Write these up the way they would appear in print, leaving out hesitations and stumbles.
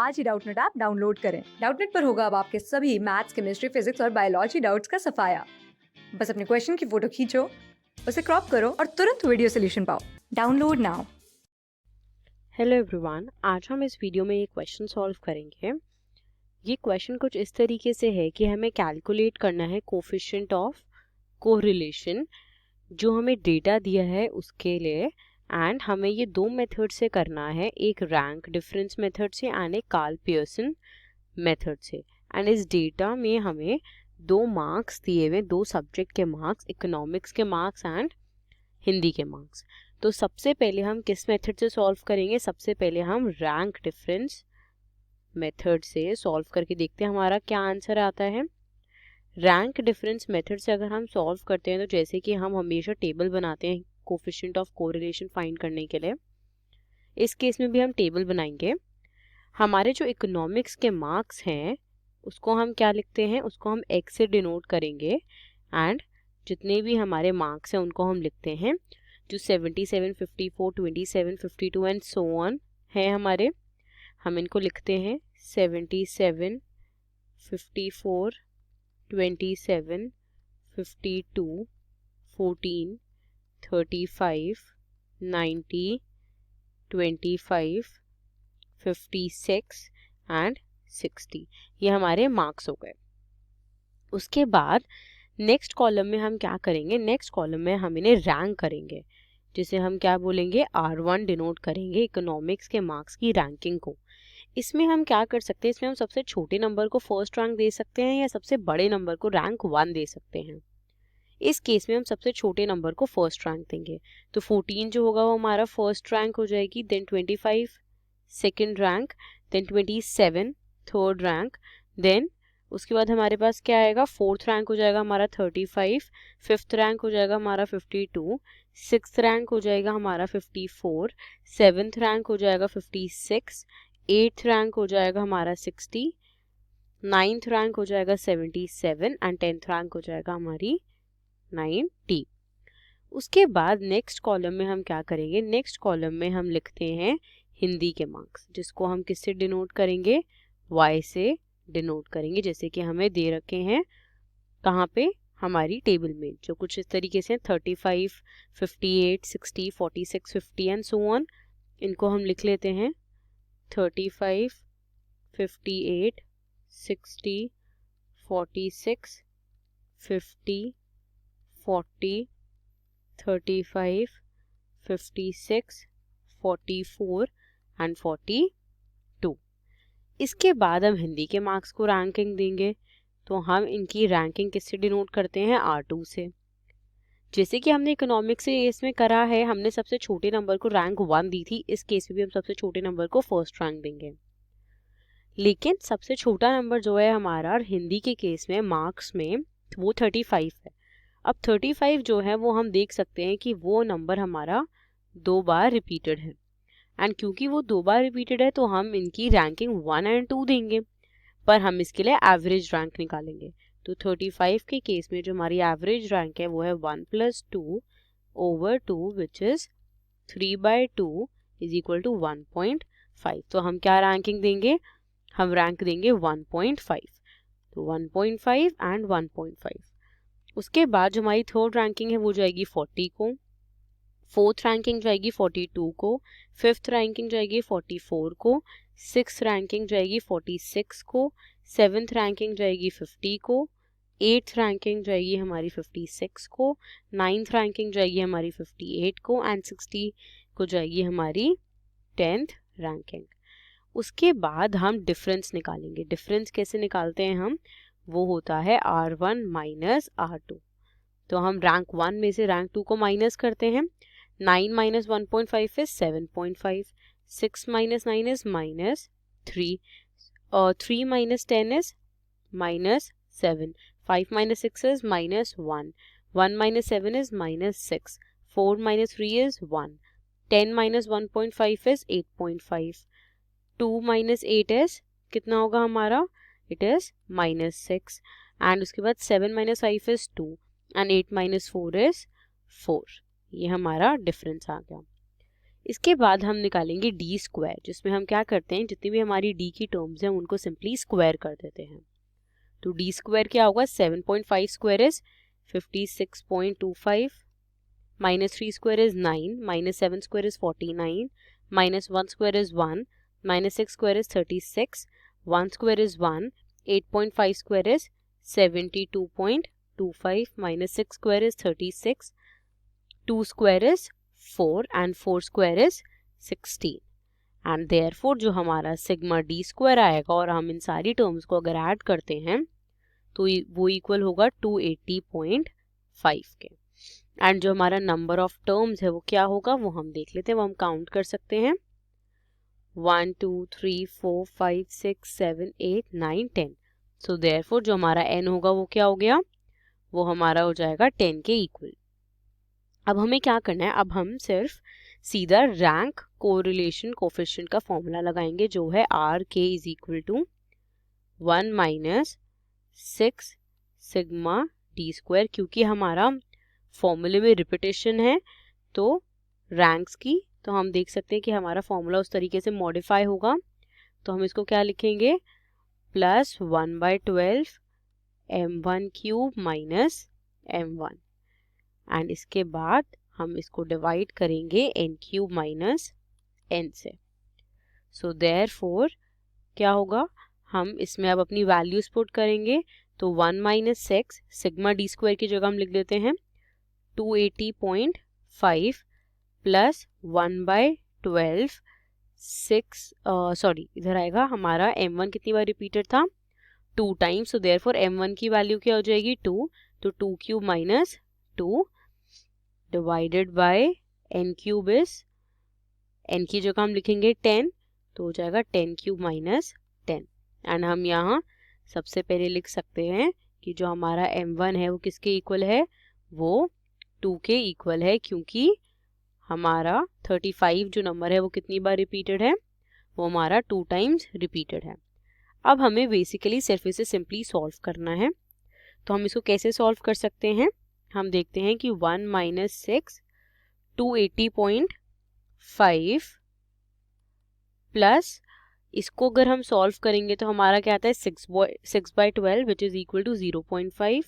आज ही Doubtnut app download करें। Doubtnut पर होगा अब आपके सभी मैथ्स, केमिस्ट्री, फिजिक्स और बायोलॉजी डाउट्स का सफाया। बस अपने क्वेश्चन की फोटो खींचो, उसे क्रॉप करो और तुरंत वीडियो सोल्यूशन पाओ। Download now. हेलो एवरीवन, आज हम इस वीडियो में ये क्वेश्चन सॉल्व करेंगे। ये क्वेश्चन कुछ इस तरीके से है कि हमें कैलकुलेट करना है कोफिशिएंट ऑफ कोरिलेशन जो हमें डेटा दिया है उसके लिए, एंड हमें ये दो मेथड से करना है, एक रैंक डिफरेंस मेथड से एंड एक कार्ल पियर्सन मेथड से। एंड इस डेटा में हमें दो मार्क्स दिए हुए, दो सब्जेक्ट के मार्क्स, इकोनॉमिक्स के मार्क्स एंड हिंदी के मार्क्स। तो सबसे पहले हम किस मेथड से सॉल्व करेंगे? सबसे पहले हम रैंक डिफरेंस मेथड से सॉल्व करके देखते हैं हमारा क्या आंसर आता है। रैंक डिफरेंस मेथड से अगर हम सॉल्व करते हैं तो जैसे कि हम हमेशा टेबल बनाते हैं कोफिशिएंट ऑफ कोरिलेशन फाइंड करने के लिए, इस केस में भी हम टेबल बनाएंगे। हमारे जो इकोनॉमिक्स के मार्क्स हैं उसको हम क्या लिखते हैं? उसको हम x से डिनोट करेंगे, एंड जितने भी हमारे मार्क्स हैं उनको हम लिखते हैं जो 77, 54, 27, 52 एंड सो ऑन है हमारे। हम इनको लिखते हैं 77, 54, 27, 52, 14, 35, 90, 25, 56 एंड 60। ये हमारे मार्क्स हो गए। उसके बाद नेक्स्ट कॉलम में हम क्या करेंगे? नेक्स्ट कॉलम में हम इन्हें रैंक करेंगे, जिसे हम क्या बोलेंगे? R1 डिनोट करेंगे इकोनॉमिक्स के मार्क्स की रैंकिंग को। इसमें हम क्या कर सकते हैं? इसमें हम सबसे छोटे नंबर को फर्स्ट रैंक दे सकते हैं या सबसे बड़े नंबर को रैंक 1 दे सकते हैं। इस केस में हम सबसे छोटे नंबर को फर्स्ट रैंक देंगे। तो 14 जो होगा वो हमारा फर्स्ट रैंक हो जाएगी, then 25 second rank, then 27 third rank, then उसके बाद हमारे पास क्या आएगा? फोर्थ रैंक हो जाएगा हमारा 35, फिफ्थ रैंक हो जाएगा हमारा 52, सिक्स्थ रैंक हो जाएगा हमारा 54, सेवन्थ रैंक हो जाएगा 56, एट्थ रैंक हो जाएगा हमारा 60, नाइन्थ रैंक हो जाएगा 77 एंड टेंथ रैंक हो जाएगा हमारी 90। उसके बाद नेक्स्ट कॉलम में हम क्या करेंगे? नेक्स्ट कॉलम में हम लिखते हैं हिंदी के मार्क्स, जिसको हम किससे डिनोट करेंगे? y से डिनोट करेंगे, जैसे कि हमें दे रखे हैं कहाँ पे? हमारी टेबल में, जो कुछ इस तरीके से 35, 58, 60, 46, 50 एंड सो ऑन। इनको हम लिख लेते हैं 35, 58, 60, 46, 50, 40, 35, 56, 44 एंड 42। इसके बाद हम हिंदी के मार्क्स को रैंकिंग देंगे, तो हम इनकी रैंकिंग किससे डिनोट करते हैं? R2 से। जैसे कि हमने इकोनॉमिक्स से इसमें करा है, हमने सबसे छोटे नंबर को रैंक 1 दी थी, इस केस में भी हम सबसे छोटे नंबर को फर्स्ट रैंक देंगे। लेकिन सबसे छोटा नंबर जो है हमारा हिंदी के केस में मार्क्स में, वो 35 है। अब 35 जो है वो हम देख सकते हैं कि वो नंबर हमारा 2 बार रिपीटेड है, एंड क्योंकि वो 2 बार रिपीटेड है तो हम इनकी रैंकिंग 1 एंड 2 देंगे, पर हम इसके लिए एवरेज रैंक निकालेंगे। तो 35 के केस में जो हमारी एवरेज रैंक है वो है 1 + 2 over 2 which is 3/2 is equal to 1.5। तो हम क्या रैंकिंग देंगे? हम रैंक देंगे 1.5। तो 1.5 एंड 1.5। उसके बाद जो हमारी थर्ड रैंकिंग है वो जाएगी 40 को, फोर्थ रैंकिंग जाएगी 42 को, फिफ्थ रैंकिंग जाएगी 44 को, सिक्स्थ रैंकिंग जाएगी 46 को, सेवन्थ रैंकिंग जाएगी 50 को, एट्थ रैंकिंग जाएगी हमारी 56 को, नाइन्थ रैंकिंग जाएगी हमारी 58 को एंड 60 को जाएगी हमारी 10th रैंकिंग। उसके बाद हम डिफरेंस निकालेंगे। डिफरेंस कैसे निकालते हैं हम? वो होता है R1 माइनस R2। तो हम रैंक 1 में से रैंक 2 को माइनस करते हैं। 9 minus 1.5 is 7.5. 6 minus 9 is -3. 3 minus 10 is -7. 5 minus 6 is -1. 1 minus 7 is -6. 4 minus 3 is 1. 10 minus 1.5 is 8.5. 2 minus 8 is कितना होगा हमारा? It is -6. एंड उसके बाद 7 minus 5 is 2. And 8 minus 4 is 4। ये हमारा डिफरेंस आ गया। इसके बाद हम निकालेंगे डी स्क्वायर, जिसमें हम क्या करते हैं, जितनी भी हमारी डी की टर्म्स हैं उनको सिंपली स्क्वायर कर देते हैं। तो डी स्क्वायर क्या होगा, 7.5 square is 56.25, minus 3 square is 9, minus 7 square is 49, minus 1 square is 1, minus 6 square is 36, 1 square is 1, 8.5 square is 72.25, minus 6 square is 36, 2 square is 4 and 4 square is 16, and therefore जो हमारा sigma D square आएगा और हम इन सारी terms को अगर add करते हैं तो वो इक्वल होगा 280.5 के। एंड जो हमारा नंबर ऑफ टर्म्स है वो क्या होगा वो हम देख लेते हैं, वो हम काउंट कर सकते हैं 1 2 3 4 5 6 7 8 9 10। सो देयरफॉर जो हमारा n होगा वो क्या हो गया, वो हमारा हो जाएगा 10 के इक्वल। अब हमें क्या करना है, अब हम सिर्फ सीधा रैंक कोरिलेशन कोफिशिएंट का फॉर्मूला लगाएंगे जो है R K is equal to 1 minus 6 sigma D square. क्योंकि हमारा फॉर्मूले में रिपीटेशन है तो रैंक्स की, तो हम देख सकते हैं कि हमारा फॉर्मूला उस तरीके से मॉडिफाई होगा। तो हम इसको क्या लिखेंगे, plus 1/12 m1 cube minus m1, and इसके बाद हम इसको डिवाइड करेंगे n क्यूब माइनस n से। सो देयरफॉर क्या होगा, हम इसमें अब अपनी वैल्यूज पुट करेंगे। तो 1 माइनस 6 सिग्मा डी स्क्वायर की जगह हम लिख देते हैं 280.5 प्लस 1/12 इधर आएगा हमारा m1 कितनी बार रिपीटेड था, 2 टाइम्स। सो देयरफॉर m1 की वैल्यू क्या हो जाएगी 2, तो 2 cube minus 2 divided by n cube is, n की जगह हम लिखेंगे 10, तो हो जाएगा 10 क्यूब माइनस 10। एंड हम यहाँ सबसे पहले लिख सकते हैं कि जो हमारा m1 है वो किसके इक्वल है, वो 2 के इक्वल है, क्योंकि हमारा 35 जो नंबर है वो कितनी बार रिपीटेड है, वो हमारा 2 टाइम्स रिपीटेड है। अब हमें बेसिकली सिर्फ इसे सिंपली सॉल्व करना है। तो हम इसको कैसे सॉल्व कर सकते हैं, हम देखते हैं कि 1 माइनस 6 280.5 प्लस इसको अगर हम सॉल्व करेंगे तो हमारा क्या आता है 6/12 which is equal to 0.5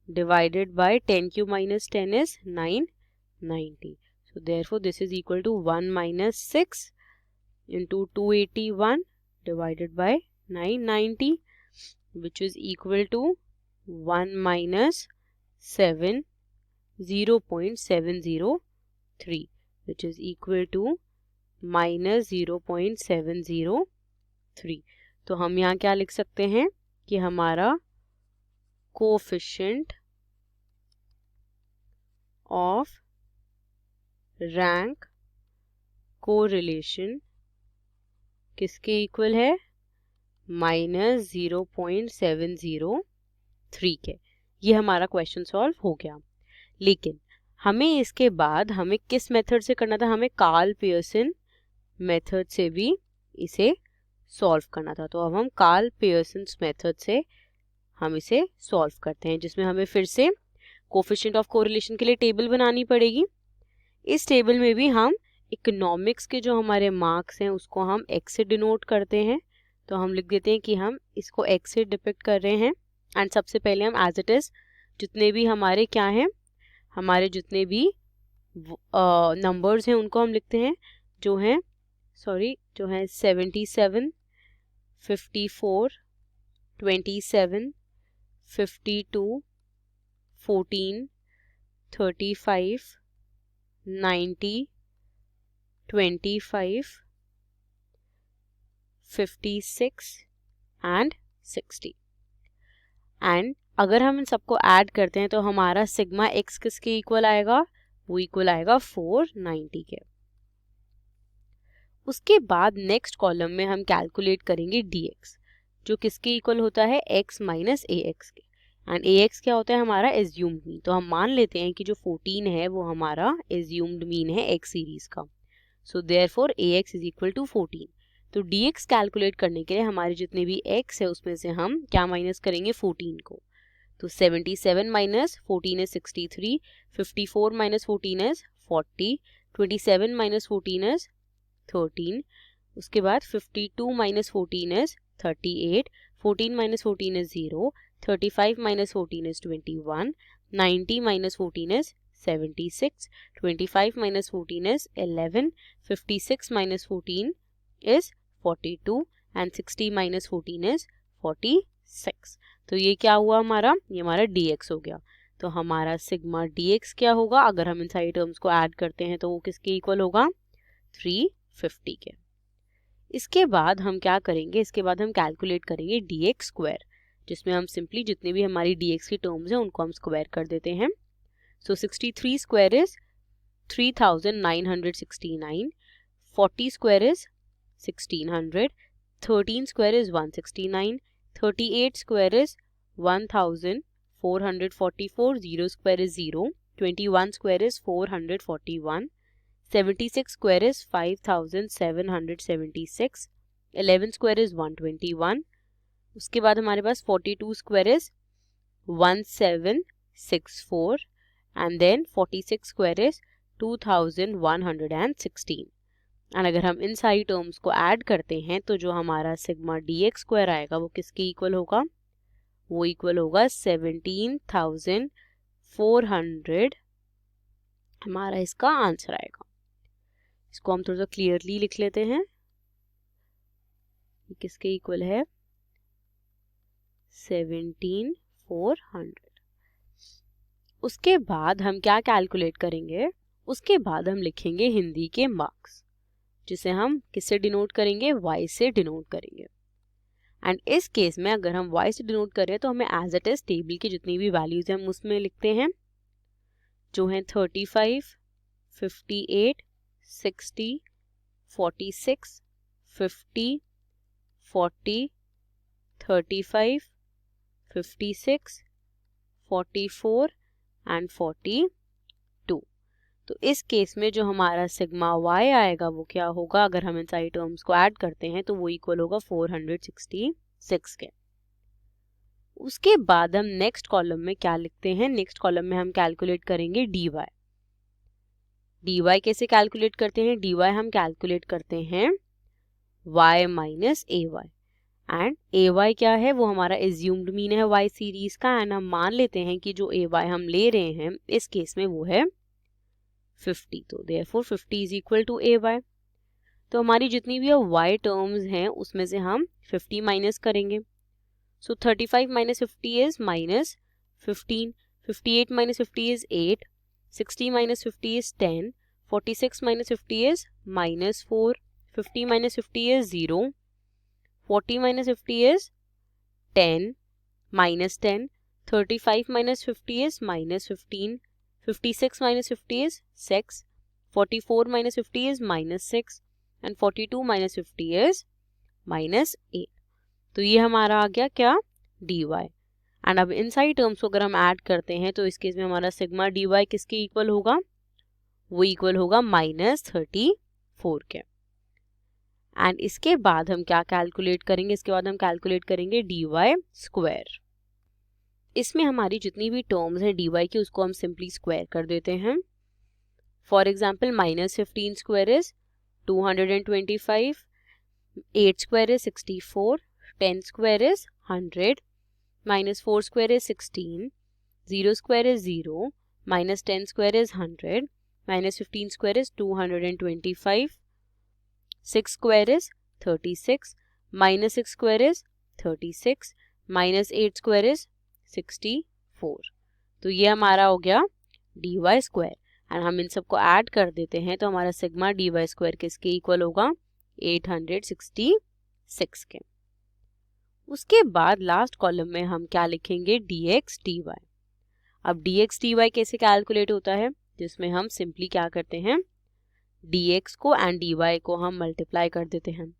divided by 10 cube minus 10 is 990. So therefore this is equal to 1 minus 6 into 281 divided by 990, which is equal to 1 minus 7 0.703, which is equal to minus 0.703. तो हम यहाँ क्या लिख सकते हैं कि हमारा कोएफिशिएंट ऑफ रैंक कोरिलेशन किसके इक्वल है, माइनस 0.703 के। ये हमारा क्वेश्चन सॉल्व हो गया। लेकिन हमें इसके बाद हमें किस मेथड से करना था, हमें कार्ल पियर्सन मेथड से भी इसे सॉल्व करना था। तो अब हम कार्ल पियर्सन मेथड से हम इसे सॉल्व करते हैं, जिसमें हमें फिर से कोएफिशिएंट ऑफ कोरिलेशन के लिए टेबल बनानी पड़ेगी। इस टेबल में भी हम इकोनॉमिक्स के जो हमारे मार्क्स हैं उसको हम x से डिनोट करते हैं। तो हम लिख देते हैं कि हम इसको x से डिपिक्ट कर रहे हैं। एंड सबसे पहले हम एज इट इज़ जितने भी हमारे क्या हैं, हमारे जितने भी नंबर्स हैं उनको हम लिखते हैं, जो हैं 77 54 27 52 14 35 90 25 56 एंड 60। एंड अगर हम इन सबको ऐड करते हैं तो हमारा सिग्मा x किसके इक्वल आएगा, वो इक्वल आएगा 490 के। उसके बाद नेक्स्ट कॉलम में हम कैलकुलेट करेंगे dx, जो किसके इक्वल होता है x माइनस ax के। एंड ax क्या होता है, हमारा एज्यूम्ड मीन। तो हम मान लेते हैं कि जो 14 है वो हमारा एज्यूम्ड मीन है x सीरीज का। So therefore ax is equal to 14। तो dx कैलकुलेट करने के लिए हमारे जितने भी x है उसमें से हम क्या माइनस करेंगे, 14 को। तो 77 minus 14 is 63, 54 minus 14 is 40, 27 minus 14 is 13. उसके बाद 52 minus 14 is 38. 14 minus 14 is 0. 35 minus 14 is 21. 90 minus 14 is 76. 25 minus 14 is 11. 56 minus 14 is 42 and 60 minus 14 is 46. तो ये क्या हुआ हमारा, ये हमारा dx हो गया. तो हमारा सिग्मा dx क्या होगा, अगर हम इन सारी टर्म्स को ऐड करते हैं तो वो किसके इक्वल होगा, 350 के. इसके बाद हम क्या करेंगे, इसके बाद हम कैलकुलेट करेंगे dx स्क्वायर, जिसमें हम सिंपली जितने भी हमारी dx की टर्म्स हैं उनको हम स्क्वायर कर देते हैं. सो 63 square is 3969, 40 square is 1600, 13 square is 169, 38 square is 1444, 0 square is 0, 21 square is 441, 76 square is 5776, 11 square is 121. उसके बाद हमारे पास 42 square is 1764 and then 46 square is 2116. And अगर हम इन सारी टर्म्स को ऐड करते हैं तो जो हमारा सिग्मा dx स्क्वायर आएगा वो किसके इक्वल होगा, वो इक्वल होगा 17,400. हमारा इसका आंसर आएगा. इसको हम थोड़ा सा क्लियरली लिख लेते हैं. ये किसके इक्वल है, 17,400. उसके बाद हम क्या कैलकुलेट करेंगे, उसके बाद हम लिखेंगे हिंदी के मार्क्स, जिसे हम किससे डिनोट करेंगे, y से डिनोट करेंगे. एंड इस केस में अगर हम y से डिनोट करें तो हमें एज इट इज टेबल की जितनी भी वैल्यूज हैं हम उसमें लिखते हैं, जो हैं 35, 58, 60, 46, 50, 40, 35, 56, 44 एंड 42. तो इस केस में जो हमारा सिग्मा y आएगा वो क्या होगा, अगर हम इन सारी टर्म्स को ऐड करते हैं तो वो इक्वल होगा 466 के. उसके बाद हम नेक्स्ट कॉलम में क्या लिखते हैं, नेक्स्ट कॉलम में हम कैलकुलेट करेंगे dy. dy कैसे कैलकुलेट करते हैं, dy हम कैलकुलेट करते हैं y minus ay. And ay क्या है, वो हमारा एज्यूम्ड मीन है y सीरीज का. एंड हम मान लेते हैं कि जो ay हम ले रहे हैं इस केस में वो है 50. तो therefore 50 is equal to ay. तो हमारी जितनी भी y टर्म्स हैं उसमें से हम 50 माइनस करेंगे. सो 35 minus 50 is minus 15, 58 minus 50 is 8, 60 minus 50 is 10, 46 minus 50 is minus 4, 50 minus 50 is 0, 40 minus 50 is 10 minus 10, 35 minus 50 is minus 15, 56 minus 50 is 6, 44 minus 50 is minus 6 and 42 minus 50 is minus 8. तो ये हमारा आ गया क्या, dy. एंड अब इन सारी टर्म्स को अगर हम ऐड करते हैं तो इस केस में हमारा सिग्मा dy किसके इक्वल होगा, वो इक्वल होगा -34 के. एंड इसके बाद हम क्या कैलकुलेट करेंगे, इसके बाद हम कैलकुलेट करेंगे dy स्क्वायर. इसमें हमारी जितनी भी टर्म्स हैं dy की उसको हम सिंपली स्क्वायर कर देते हैं. For example -15 square is 225, 8 square is 64, 10 square is 100, -4 square is 16, 0 square is 0, -10 square is 100, -15 square is 225, 6 square is 36, -6 square is 36, -8 square is 64. तो ये हमारा हो गया dy स्क्वायर. एंड हम इन सबको ऐड कर देते हैं तो हमारा सिग्मा dy स्क्वायर किसके इक्वल होगा, 866 के. उसके बाद लास्ट कॉलम में हम क्या लिखेंगे, dx dy. अब dx dy कैसे कैलकुलेट होता है, जिसमें हम सिंपली क्या करते हैं, dx को एंड dy को हम मल्टीप्लाई कर देते हैं.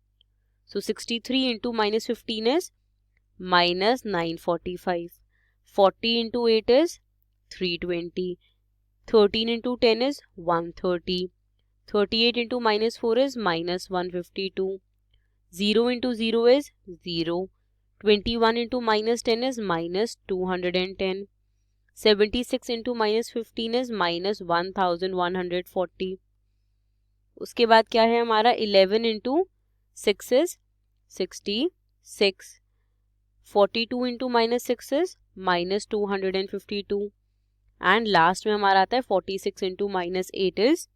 सो 63 into -15 is -945, 40 into 8 is 320, 13 into 10 is 130, 38 into -4 is -152, 0 into 0 is 0, 21 into -10 is -210, 76 into -15 is -1140, उसके बाद क्या है हमारा 11 into 6 is 66, 42 into minus 6 is minus 252 and last में हमारा आता है 46 इंटू माइनस 8 इज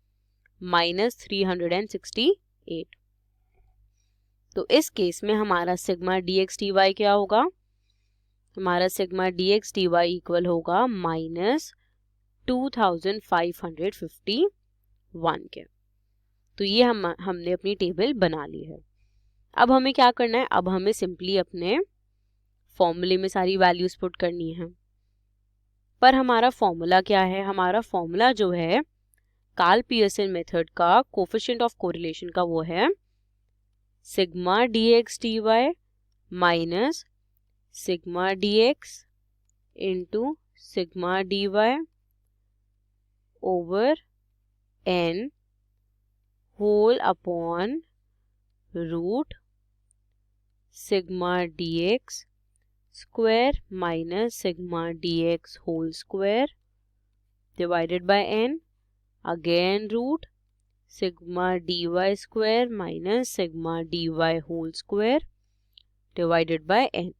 माइनस 368। तो इस केस में हमारा sigma D X D Y क्या होगा, हमारा sigma D X D Y equal होगा माइनस 2551 के। तो ये हमने अपनी टेबल बना ली है। अब हमें क्या करना है, अब हमें सिंपली अपने फॉर्मूले में सारी वैल्यूज पुट करनी है। पर हमारा फॉर्मूला क्या है, हमारा फॉर्मूला जो है कार्ल पियर्सन मेथड का कोफिशिएंट ऑफ कोरिलेशन का वो है sigma D X D Y minus sigma D X into sigma D Y over N whole upon root sigma D X square minus sigma D X whole square divided by N, again root sigma D Y square minus sigma D Y whole square divided by N.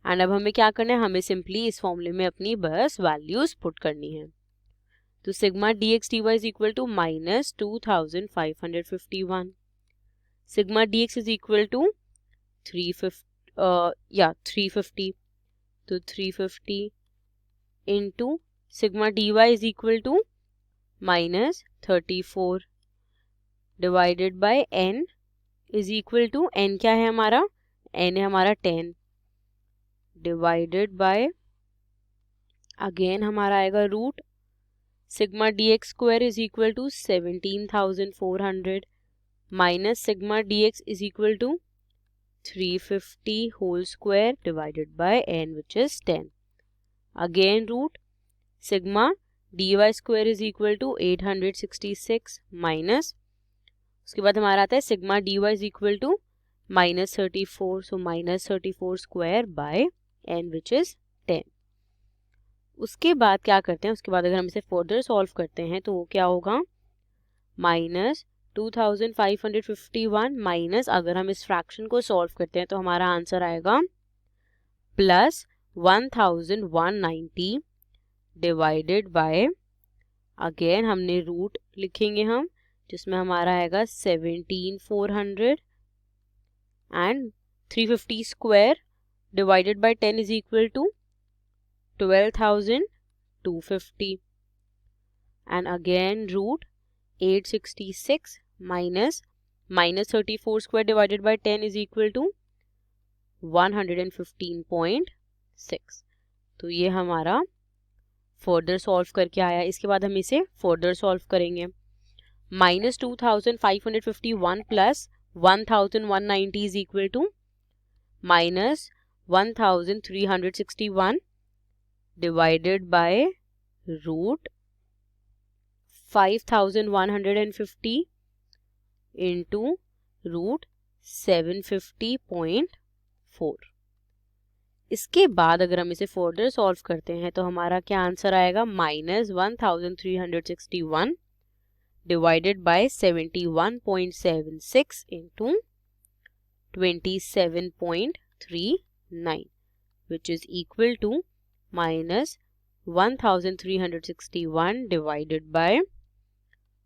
And अब हमें क्या करना है, हमें simply इस फॉर्मूले में अपनी बस वैल्यूज पुट करनी है। तो sigma D X D Y is equal to minus 2551, sigma D X is equal to 350, तो 350 into sigma D Y is equal to minus 34 divided by N is equal to, N क्या है हमारा, N है हमारा 10 divided by again हमारा आएगा root sigma D X square is equal to 17,400 minus sigma D X is equal to 350 whole square divided by N which is 10, again root sigma D Y square is equal to 866 minus, उसके बाद हमारा आता है sigma D Y is equal to minus 34, so minus 34 square by N which is 10। उसके बाद क्या करते हैं, उसके बाद अगर हम इसे फर्दर सॉल्व करते हैं तो वो क्या होगा, माइनस 2551 माइनस, अगर हम इस फ्रैक्शन को सॉल्व करते हैं तो हमारा आंसर आएगा प्लस 1190 डिवाइडेड बाय, अगेन हमने रूट लिखेंगे हम, जिसमें हमारा आएगा 17,400 and 350 square divided by 10 is equal to 12,250 and again root 866 minus 34 square divided by 10 is equal to 115.6। तो ये हमारा फर्दर सॉल्व करके आया। इसके बाद हम इसे फर्दर सॉल्व करेंगे, minus 2551 plus 1190 is equal to minus 1361 divided by root 5150 into root 750.4। इसके बाद अगर हम इसे फर्दर सॉल्व करते हैं तो हमारा क्या आंसर आएगा, minus 1361 divided bye 71.76 into 27.39 which is equal to minus 1361 divided by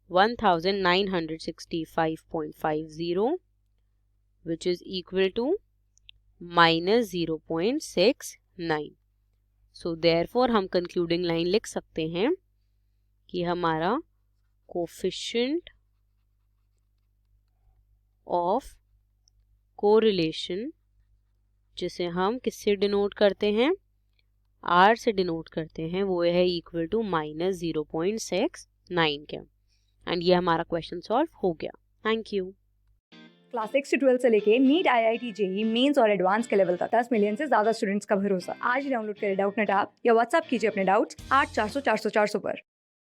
1965.50 which is equal to minus 0.69. So therefore हम concluding line लिख सकते हैं कि हमारा कोफिशिएंट ऑफ कोरिलेशन, जिसे हम किससे डिनोट करते हैं, आर से डिनोट करते हैं, वो है इक्वल टू माइनस 0.69 के। एंड ये हमारा क्वेश्चन सॉल्व हो गया। Thank you. क्लास 6 से 12 से लेके नीट, IIT, जेई मेंस और एडवांस के लेवल तक 10 मिलियन से ज्यादा स्टूडेंट्स का भरोसा। आज ही डाउनलोड करें डाउटनेट ऐप या व्हाट्सएप कीजिए अपने डाउट्स 8400 400 400 पर।